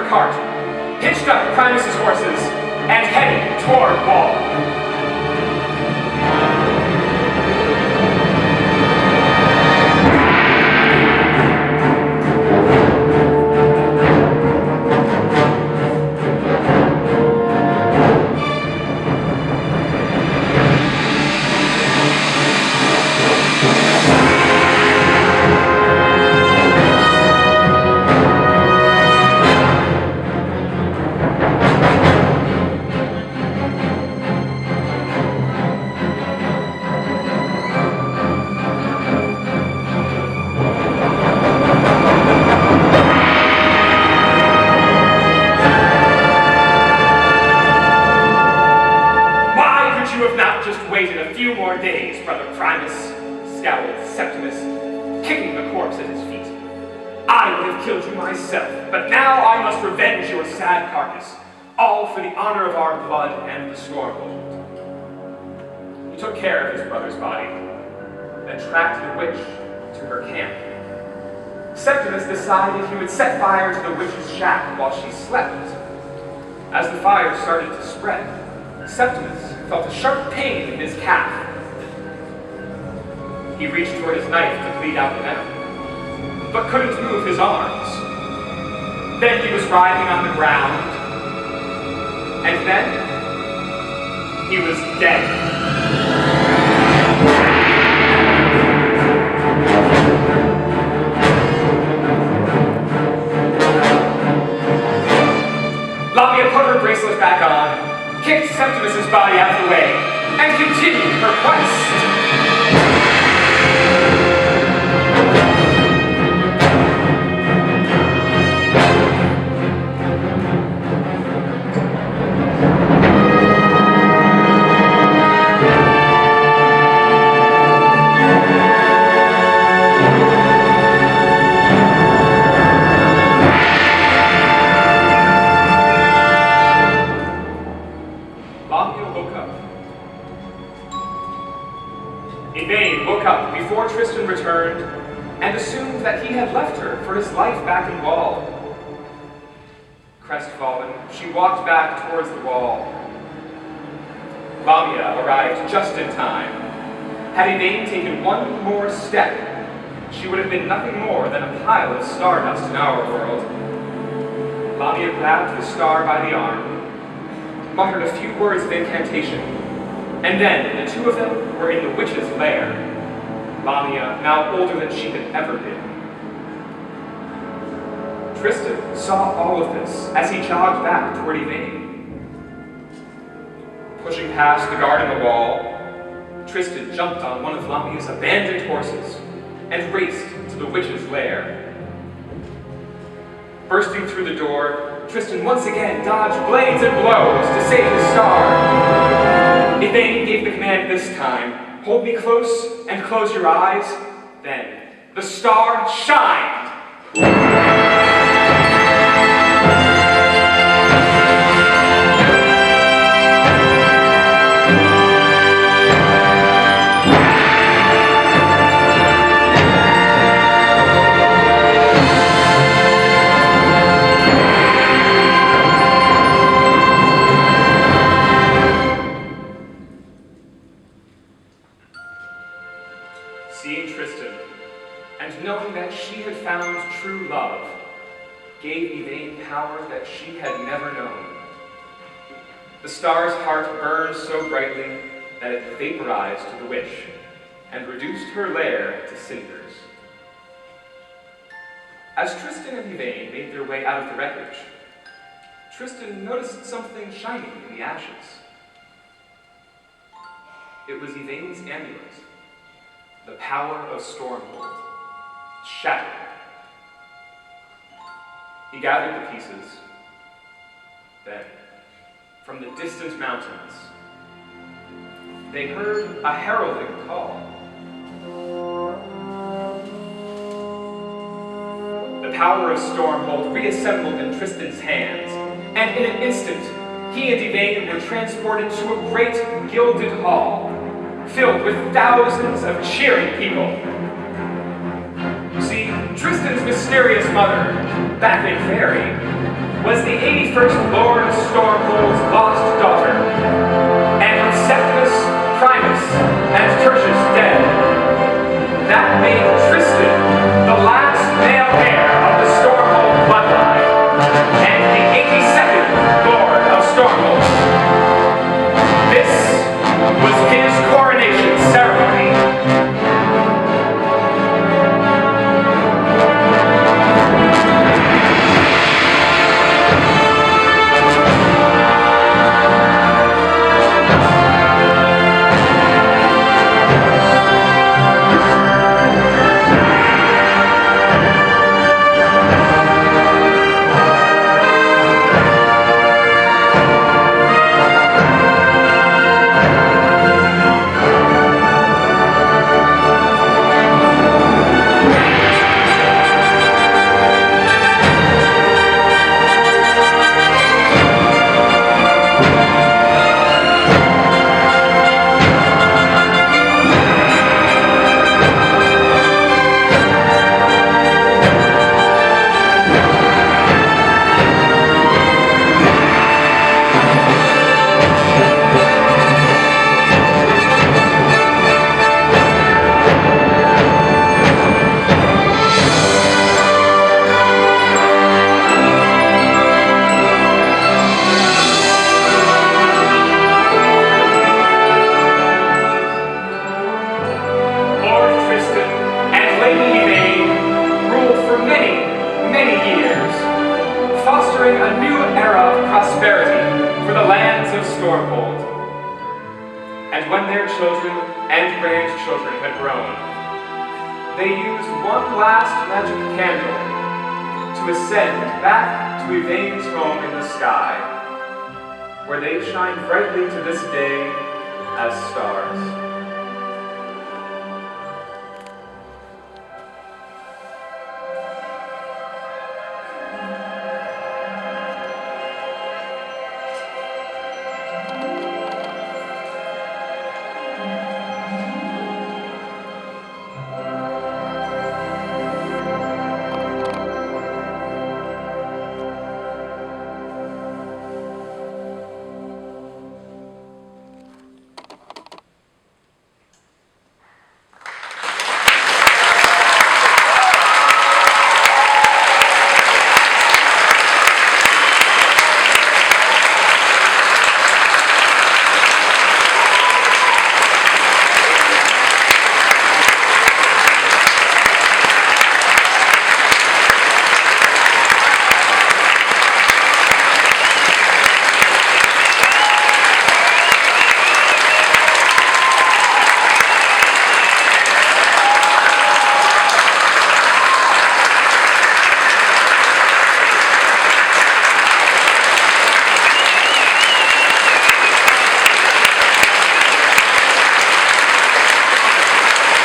cart, hitched up Primus's horses, and headed toward Wall. Days, Brother Primus, scowled Septimus, kicking the corpse at his feet. I would have killed you myself, but now I must revenge your sad carcass, all for the honor of our blood and the Stormhold. He took care of his brother's body, then tracked the witch to her camp. Septimus decided he would set fire to the witch's shack while she slept. As the fire started to spread, Septimus felt a sharp pain in his calf. He reached for his knife to bleed out the venom, but couldn't move his arms. Then he was writhing on the ground, and then he was dead. Lamia put her bracelet back on, kicked Septimus's body out of the way, and continued her quest. Yvain woke up before Tristan returned and assumed that he had left her for his life back in Wall. Crestfallen, she walked back towards the wall. Lamia arrived just in time. Had Yvain taken one more step, she would have been nothing more than a pile of stardust in our world. Lamia grabbed the star by the arm, muttered a few words of incantation, and then the two of them were in the witch's lair. Lamia, now older than she had ever been. Tristan saw all of this as he jogged back toward Yvain. Pushing past the guard in the wall, Tristan jumped on one of Lamia's abandoned horses and raced to the witch's lair. Bursting through the door, Tristan once again dodged blades and blows to save his star. Yvain gave the command this time, hold me close and close your eyes. Then the star shined. Seeing Tristan, and knowing that she had found true love, gave Yvain power that she had never known. The star's heart burned so brightly that it vaporized to the witch and reduced her lair to cinders. As Tristan and Yvain made their way out of the wreckage, Tristan noticed something shining in the ashes. It was Yvain's amulet. The power of Stormhold, shattered. He gathered the pieces. Then, from the distant mountains, they heard a heralding call. The power of Stormhold reassembled in Tristan's hands, and in an instant, he and Yvain were transported to a great gilded hall, filled with thousands of cheering people. You see, Tristan's mysterious mother, back in Fairy, was 81st Lord of Stormhold's lost daughter, and with Septimus, Primus, and Tertius dead, that made Tristan the last male heir of the Stormhold bloodline, and the 82nd Lord of Stormhold. This was his coronation ceremony. They used one last magic candle to ascend back to Yvain's home in the sky, where they shine brightly to this day as stars.